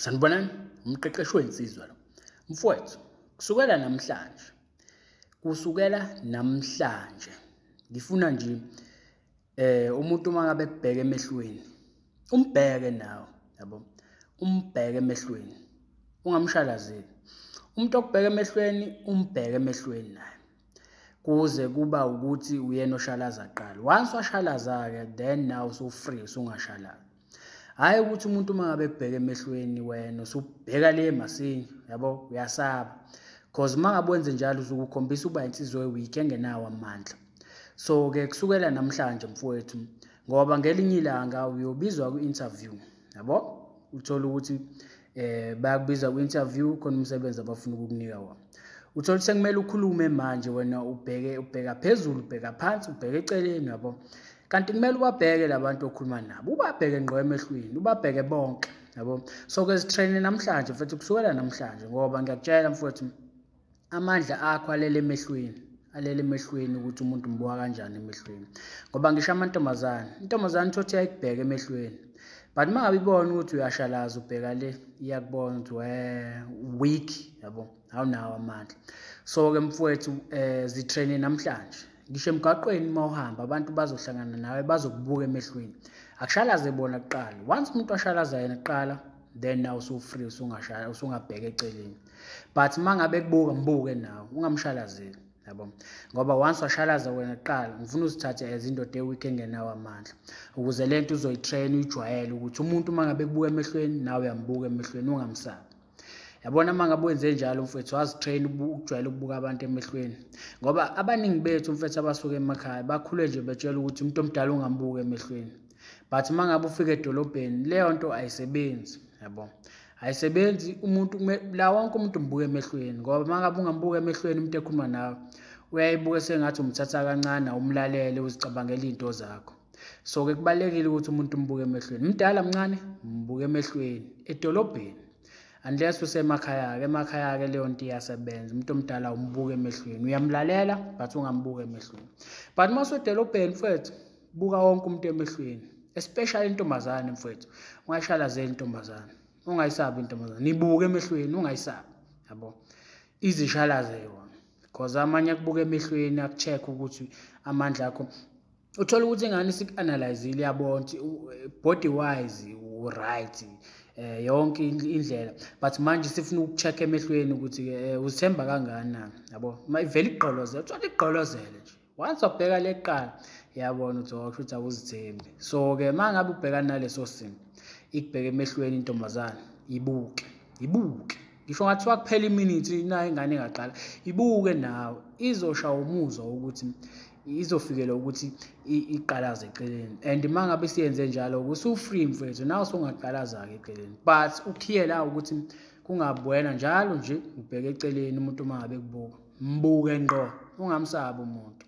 Sanibonani, umqeqeshi wensizwa lo. Mfowethu, kusukela namhlanje ngifuna nje umuntu mangabe kubheka emehlweni, umbheke nawe, yabo. Umbheke emehlweni. Ungamshalazeli. Umuntu okubheka emehlweni, umbheke emehlweni naye. Kuze kuba ukuthi uyena oshalaza kuqala. Once washalaza ke then now so free usungashalazi. Hayi ukuthi umuntu mangabe kubheka emehlweni wena usubheka le masinya, yabo, uyasaba. Because mangabe wenze njalo uzukukhombisa uba insizwe weak engenawo amandla. So ke kusukela namhlanje mfowethu, ngoba ngelinye ilanga uyobizwa ku-interview, yabo. Uthola ukuthi bayakubiza ku-interview khona umsebenzi abafuna ukukunika wona. Uthola sekumele ukhulume manje wena ubheka phezulu, ubheka phansi, ubheka eceleni, yabo. Kanti kumele ubabheke labantu okhuluma nabo, ubabheke ngqo emehlweni, ubabheke bonke, yabo. So ke sitraine namhlanje mfethu, kusukela namhlanje ngoba ngiyakutshela mfowethu, amandla akho alele emehlweni ukuthi umuntu umbuka kanjani emehlweni. Ngoba ngisho intombazane thothi ayikubheke emehlweni, but mangabe ibona ukuthi uyashalaza ubheka le, iyakubona ukuthi weak, yabo, awunawo amandla. So ke mfowethu zitraine namhlanje. Ngisho emgaqweni mawuhamba abantu bazohlangana nawe, bazokubuka emehlweni. Akushalaze bona kuqala. Once umuntu washalaza yena kuqala, then now so free usungabheka eceleni. But mangabe kubuka mbuke nawe, ungamshalazeli, yabo. Ngoba once washalaza wena kuqala, ngifuna uzithathe as indoda eweak engenawo amandla. Ukuze lento uzoyitrain uyijwayele ukuthi umuntu mangabe kubuka emehlweni nawe uyambuka emehlweni, ungamsabi. Yabona mangabe wenze njalo mfethu, wazitrain ukujwayela ukubuka abantu emehlweni. Ngoba abaningi bethu mfethu abasuka emakhaya bakhule nje betshela ukuthi umuntu omdala ungambuka emehlweni. But mangabe ufika edolobheni leyo nto ayisebenzi, yabo. Ayisebenzi, umuntu la wonke umuntu umbuka emehlweni. Ngoba mangabe ungambuka emehlweni umuntu ekhuluma nawe, uyayibuka sengathi umthatha kancane, umlalele uzicabangela izinto zakho. So ke kubalekile ukuthi umuntu umbuke emehlweni. Mdala mncane umbuka emehlweni edolobheni. Unless emakhaya ke leyo nto iyasebenza. Umuntu omdala umbuka emehlweni, uyamlalela but ungambuka emehlweni. But masedolobheni mfethu, buka wonke umuntu emehlweni, especially intombazane mfethu. Ungayishalazeli intombazane, ungayisabi intombazane, nibuke emehlweni, ungayisabi, yabo. Izishalaze yona because amanye akubuka emehlweni akucheck ukuthi amandla akho. Uthola ukuthi ingane sik-analyzile yabona body wise right, yonke indlela, but manje sifuna ukucheck emehlweni ukuthi uzithemba kangakanani, yabo. Ivele igqolozele, uthola igqolozele nje. Once wabheka leqala, yabona ukuthi awuzithembi. So ke mangabe ubhekana naleso simo, ikubheka emehlweni intombazane, ibuke. Ngisho ngathiwa kuphela iminute nayo ingane ingaqala, ibuke nawe, izosha umuzwa ukuthi izofikela ukuthi iqalaze eceleni. And mangabe siyenze njalo usu-free mfethu, nawe usungaqalaza-ke eceleni. But ukhiyela ukuthi kungabuwena njalo nje ubheke eceleni umuntu mangabe kubuka. Mbuke ngqo, ungamsabi umuntu,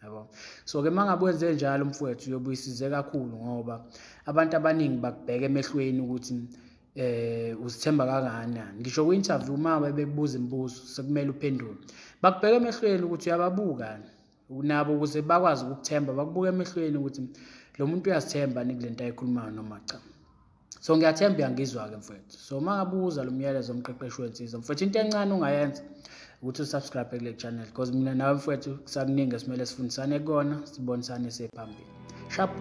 yabo. So ke mangabe wenze njalo mfowethu uyobe uyisize kakhulu ngoba abantu abaningi bakubheka emehlweni ukuthi uzithemba kangakanani. Ngisho ku-interview mangabe bekubuza imibuzo sekumele uphendule, bakubheka emehlweni ukuthi uyababuka nabo ukuze bakwazi ukukuthemba, bakubuka emehlweni ukuthi lo muntu uyazithemba kule nto ayikhulumayo noma cha. So ngiyathemba uyangizwa-ke mfethu. So mangabuza lo myalezo omqeqeshi wensizwa mfethu, into encane ungayenza ukuthi usubscribe kule channel because mina nawe mfethu kusakuningi esimele sifundisane kona, sibonisane sephambili. Sharp.